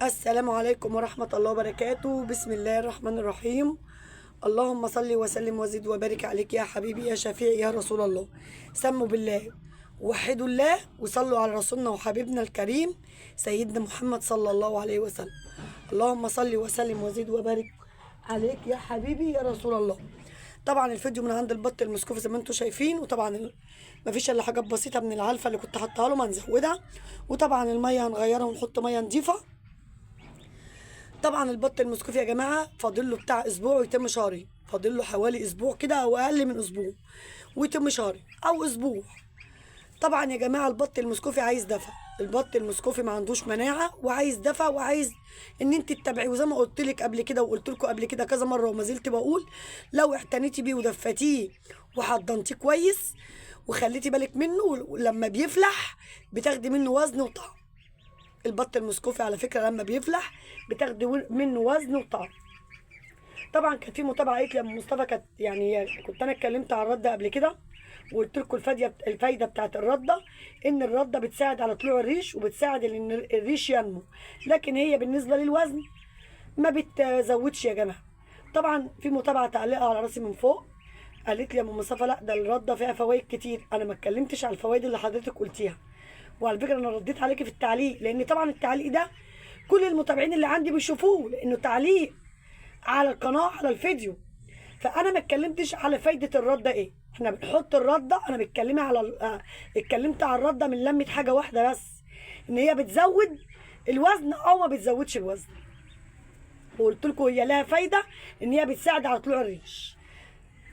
السلام عليكم ورحمة الله وبركاته. بسم الله الرحمن الرحيم. اللهم صل وسلم وزد وبارك عليك يا حبيبي يا شفيعي يا رسول الله. سموا بالله، وحدوا الله، وصلوا على رسولنا وحبيبنا الكريم سيدنا محمد صلى الله عليه وسلم. اللهم صل وسلم وزد وبارك عليك يا حبيبي يا رسول الله. طبعا الفيديو من عند البط المسكوف زي ما انتم شايفين، وطبعا مفيش الا حاجات بسيطه من العلفه اللي كنت حاطها له هنزودها، وطبعا الميه هنغيرها ونحط ميه نضيفه. طبعا البط المسكوف يا جماعه فاضل له بتاع اسبوع ويتم شهري، فاضل له حوالي اسبوع كده او اقل من اسبوع ويتم شهري او اسبوع. طبعا يا جماعه البط المسكوفي عايز دفى، البط المسكوفي ما عندوش مناعه وعايز دفى وعايز ان انت تتابعيه، وزي ما قلت لك قبل كده وقلت لكم قبل كده كذا مره وما زلت بقول، لو اعتنيتي بيه ودفتيه وحضنتيه كويس وخليتي بالك منه لما بيفلح بتاخدي منه وزن وطعم. البط المسكوفي على فكره لما بيفلح بتاخدي منه وزن وطعم. طبعا كانت في متابعه قالت لي يا أم مصطفى، كانت يعني كنت انا اتكلمت عن الرده قبل كده وقلت لكم الفايده بتاعت الرده، ان الرده بتساعد على طلوع الريش وبتساعد ان الريش ينمو، لكن هي بالنسبه للوزن ما بتزودش يا جماعه. طبعا في متابعه تعليقها على راسي من فوق قالت لي يا ام مصطفى لا ده الرده فيها فوائد كتير. انا ما اتكلمتش على الفوائد اللي حضرتك قلتيها، وعلى فكره انا رديت عليكي في التعليق، لان طبعا التعليق ده كل المتابعين اللي عندي بيشوفوه لانه تعليق على القناه على الفيديو. فانا ما اتكلمتش على فايده الرده ايه، احنا بنحط الرده، انا بتكلمي على اتكلمت على الرده من لمه حاجه واحده بس، ان هي بتزود الوزن او ما بتزودش الوزن. وقلت لكم هي لها فايده ان هي بتساعد على طلوع الريش،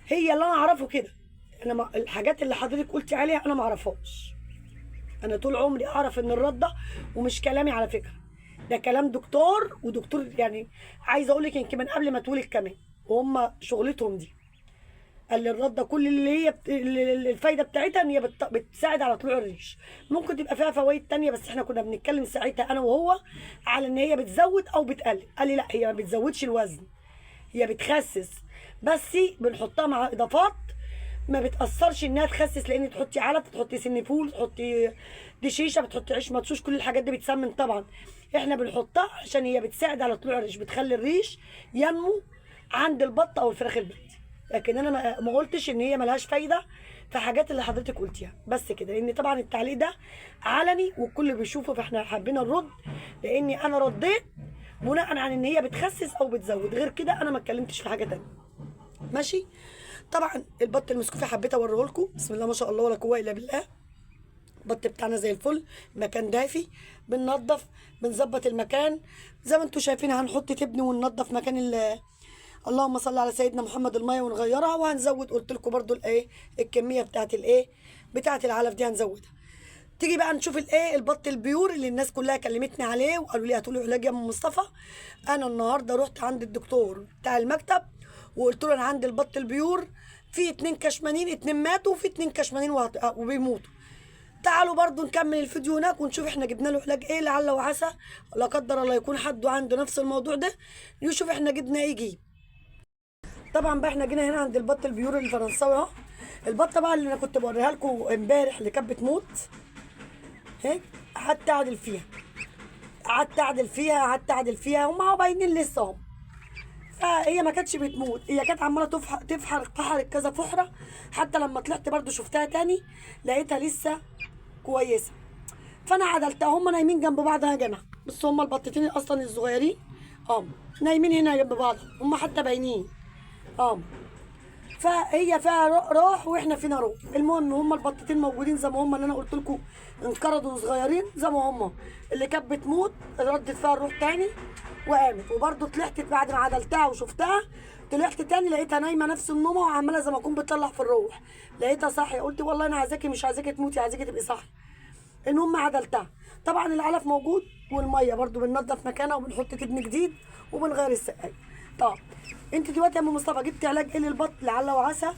هي اللي انا اعرفه كده. انا الحاجات اللي حضرتك قلتي عليها انا ما اعرفهاش. انا طول عمري اعرف ان الرده، ومش كلامي على فكره، ده كلام دكتور، ودكتور يعني عايزه اقول لك يمكن من قبل ما اتولد كمان، وهم شغلتهم دي. قال لي الرده كل اللي هي الفايده بتاعتها ان هي بتساعد على طلوع الريش. ممكن تبقى فيها فوائد تانية، بس احنا كنا بنتكلم ساعتها انا وهو على ان هي بتزود او بتقلل. قال لي لا هي ما بتزودش الوزن، هي بتخسس، بس بنحطها مع اضافات ما بتاثرش انها تخسس، لان تحطي علف، تحطي سن فول، تحطي دشيشه، بتحطي عيش مدشوش، كل الحاجات دي بتسمن طبعا. احنا بنحطها عشان هي بتساعد على طلوع الريش، بتخلي الريش ينمو عند البط او الفراخ البيت. لكن انا ما قلتش ان هي ملهاش فايده في حاجات اللي حضرتك قلتيها، بس كده، لان طبعا التعليق ده علني والكل بيشوفه، فاحنا حابين نرد لاني انا رديت بناء على ان هي بتخسس او بتزود، غير كده انا ما اتكلمتش في حاجه تانيه. ماشي. طبعا البط المسكوفي حبيت اوريه لكم، بسم الله ما شاء الله ولا قوه الا بالله. البط بتاعنا زي الفل، مكان دافي، بننظف بنظبط المكان زي ما انتم شايفين. هنحط تبني وننظف مكان اللهم صل على سيدنا محمد الميه ونغيرها، وهنزود قلت لكم برده الايه الكميه بتاعت العلف دي هنزودها. تيجي بقى نشوف البط البيور اللي الناس كلها كلمتني عليه وقالوا لي هاتوا لي علاج يا ام مصطفى. انا النهارده رحت عند الدكتور بتاع المكتب وقلت له انا عندي البط البيور، في 2 كشمانين، 2 ماتوا وفي 2 كشمانين وبيموتوا. تعالوا برضو نكمل الفيديو هناك ونشوف احنا جبنا له علاج ايه، لعل وعسى لا قدر الله يكون حد عنده نفس الموضوع ده، نشوف احنا جبنا ايه يجيب. طبعا بقى احنا جينا هنا عند البط البيور الفرنساوي اهو. البطه بقى اللي انا كنت بوريها لكم امبارح اللي كانت بتموت هيك، قعدت اعدل فيها قعدت اعدل فيها هم اهو باينين لسه هم. فهي ما كانتش بتموت، هي كانت عماله فحرت كذا فحره، حتى لما طلعت برضو شفتها تاني لقيتها لسه كويسه. فانا عدلتها، هم نايمين جنب بعض يا جماعه، بس هم البطتين اصلا الصغيرين نايمين هنا جنب بعض، هم حتى باينين فهي فيها روح واحنا فينا روح. المهم هم البطتين موجودين زي ما هم، اللي انا قلت لكم انقرضوا صغيرين زي ما هم. اللي كانت بتموت ردت فيها الروح تاني وقامت، وبرده طلعت بعد ما عدلتها وشفتها، طلعت تاني لقيتها نايمه نفس النومه وعماله زي ما اكون بتطلع في الروح، لقيتها صاحيه. قلت والله انا عايزاكي، مش عايزاكي تموتي، عايزاكي تبقي صاحيه. المهم عدلتها. طبعا العلف موجود والميه برده بننضف مكانها وبنحط تبن جديد وبنغير السقايه. طب انت دلوقتي يا ام مصطفى جبتي علاج ايه للبط؟ لعل وعسى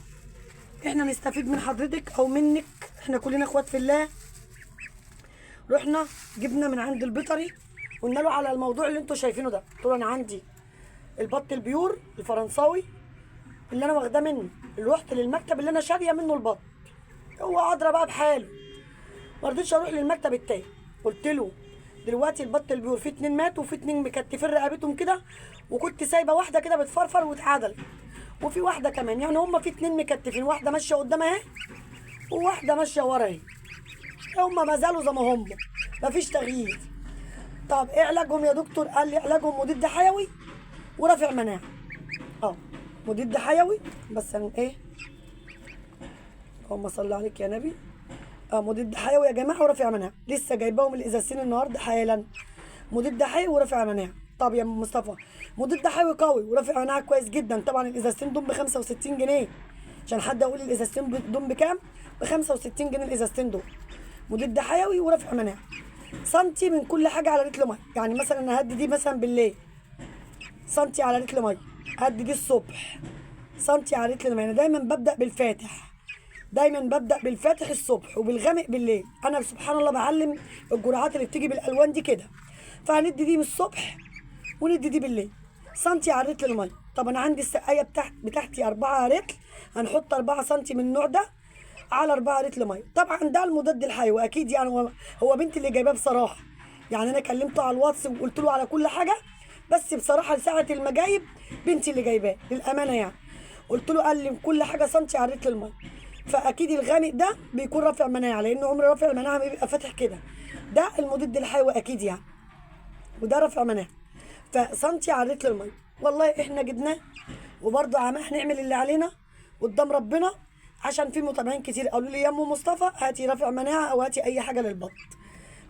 احنا نستفيد من حضرتك او منك، احنا كلنا اخوات في الله. رحنا جبنا من عند البيطري، قلنا له على الموضوع اللي انتوا شايفينه ده، قلت له انا عندي البط البيور الفرنساوي اللي انا واخداه منه، اللي رحت للمكتب اللي انا شاريه منه البط، هو ادرى بقى بحاله، ما رضيتش اروح للمكتب التاني. قلت له دلوقتي البط البيور فيه 2 ماتوا وفي 2 مكتفين رقبتهم كده، وكنت سايبه واحده كده بتفرفر واتعدل، وفي واحده كمان، يعني هما في 2 مكتفين، واحده ماشيه قدام اهي وواحده ماشيه ورا اهي، هما ما زالوا زي ما هما، مفيش تغيير. طب ايه علاجهم يا دكتور؟ قال لي علاجهم مضاد حيوي ورافع مناعه. مضاد حيوي، بس ايه، اللهم صل عليك يا نبي. مضاد حيوي يا جماعه ورافع مناعه، لسه جايباهم الازازتين النهارده حالا، مضاد حيوي ورافع مناعه. طب يا مصطفى، مضاد حيوي قوي ورافع مناعه كويس جدا، طبعا الازازتين دول ب 65 جنيه، عشان حد اقول الازازتين دول بكام؟ ب 65 جنيه الازازتين دول، مضاد حيوي ورافع مناعه. سنتي من كل حاجه على لتر ميه، يعني مثلا انا هدي دي مثلا بالليل سنتي على لتر ميه، هدي دي الصبح سنتي على لتر ميه. انا دايما ببدا بالفاتح، دايما ببدا بالفاتح الصبح وبالغامق بالليل. انا سبحان الله بعلم الجرعات اللي بتيجي بالالوان دي كده، فهندي دي من الصبح وندي دي بالليل سنتي على لتر الميه. طب انا عندي السقايه بتاعتي 4 رتل، هنحط 4 سنتي من النوع ده على 4 لتر ميه. طبعا ده المضاد الحيوي اكيد، يعني هو بنتي اللي جايباه بصراحه، يعني انا كلمته على الواتس وقلت له على كل حاجه، بس بصراحه ساعه المجايب بنتي اللي جايباه للامانه، يعني قلت له، قال لي كل حاجه سنتي على لتر الميه. فاكيد الغامق ده بيكون رافع مناعه، لان عمر رافع المناعه ما بيبقى فاتح كده، ده المضاد الحيوي اكيد يعني، وده رافع مناعه. فسنتي على لتر الميه، والله احنا جبناه، وبرضه هنعمل اللي علينا قدام ربنا، عشان في متابعين كتير قالوا لي يا ام مصطفى هاتي رافع مناعه او هاتي اي حاجه للبط.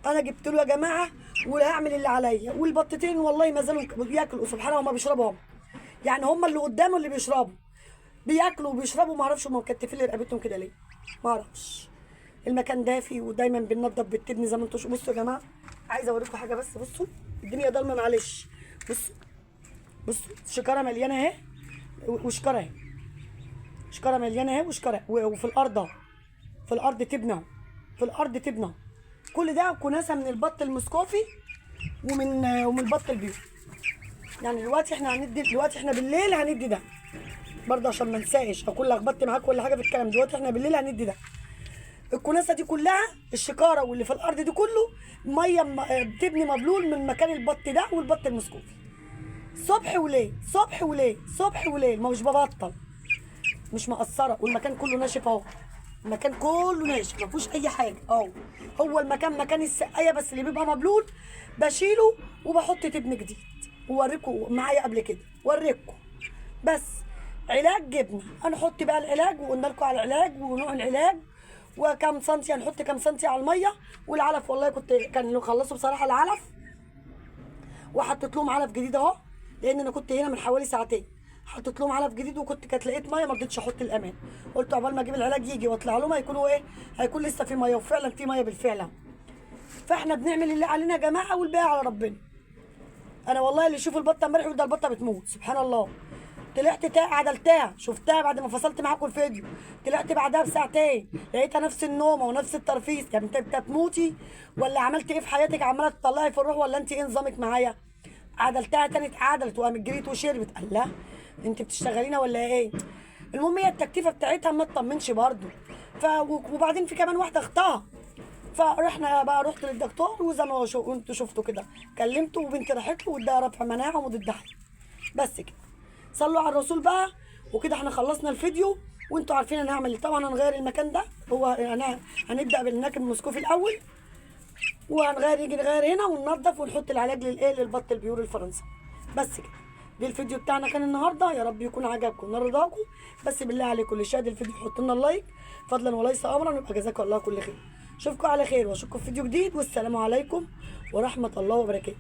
انا جبت له يا جماعه وهعمل اللي عليا، والبطتين والله ما زالوا بياكلوا سبحان الله، ما بيشربوا هم، يعني هم اللي قدامه اللي بيشربوا، بياكلوا وبيشربوا، ما اعرفش هم مكتفين لي رقبتهم كده ليه، ما اعرفش. المكان دافي ودايما بننضف بالتبن زي ما انتم. بصوا يا جماعه، عايزه اوريكم حاجه، بس بصوا الدنيا ضلمه معلش، بصوا شكاره مليانه اهي، وشكاره اهي، شكاره مليانه اهي، وشكاره، وفي الارض اهو، في الارض تبنى، في الارض تبنى، كل ده كناسه من البط المسكوفي ومن البط البيض. يعني دلوقتي احنا بالليل هندي ده برضه، عشان ما انساش اكون لخبطت معاك ولا حاجه في الكلام. دلوقتي احنا بالليل هندي ده، الكناسه دي كلها الشكاره واللي في الارض دي كله ميه بتبني مبلول من مكان البط ده والبط المسكوفي، صبح وليل صبح وليل صبح وليل، ما مش ببطل، مش مقصره، والمكان كله ناشف اهو، المكان كله ناشف ما فيهوش اي حاجه اهو. هو المكان مكان السقايه بس اللي بيبقى مبلول بشيله وبحط تبن جديد، ووريكم معايا قبل كده وريكم. بس علاج جبنه، هنحط بقى العلاج، وقلنا لكم على العلاج ونوع العلاج وكم سنتي، هنحط كم سنتي على الميه. والعلف والله كانوا خلصوا بصراحه العلف، وحطيت لهم علف جديد اهو، لان انا كنت هنا من حوالي ساعتين، حطيت لهم علف جديد، كانت لقيت ميه ما رضيتش احط الامان، قلت عقبال ما اجيب العلاج يجي واطلع لهم هيكونوا ايه، هيكون لسه في ميه، وفعلا في ميه بالفعل. فاحنا بنعمل اللي علينا يا جماعه، والباقي على ربنا. انا والله اللي يشوف البطه امبارح يقول ده البطه بتموت، سبحان الله. طلعت عدلتها، شفتها بعد ما فصلت معاكم الفيديو، طلعت بعدها بساعتين لقيتها نفس النومه ونفس الترفيس. يعني انت بتموتي ولا عملت ايه في حياتك، عماله تطلعي في الروح، ولا انت ايه نظامك معايا؟ عدلتها تاني اتعدلت وقامت جريت وشربت. قال لا انت بتشتغلينا ولا ايه؟ المهم هي التكتيفه بتاعتها ما تطمنش برضه. وبعدين في كمان واحده اختها، فرحنا بقى، رحت للدكتور، وزي ما انتوا شفتوا كده كلمته، وبنتي راحت له واداها رفع مناعه ومضاد حيوي. بس كده، صلوا على الرسول بقى. وكده احنا خلصنا الفيديو، وانتوا عارفين انا هعمل ايه. طبعا هنغير المكان ده، هو يعني هنبدا بالناكل المسكوفي الاول، نيجي نغير هنا وننضف ونحط العلاج للبط البيور الفرنسي. بس كده، دي الفيديو بتاعنا كان النهارده، يا رب يكون عجبكم ورضاكم. بس بالله عليكم اللي شاهد الفيديو حطوا لنا اللايك فضلا وليس امرا، ويبقى جزاكم الله كل خير. اشوفكم على خير واشوفكم في فيديو جديد، والسلام عليكم ورحمه الله وبركاته.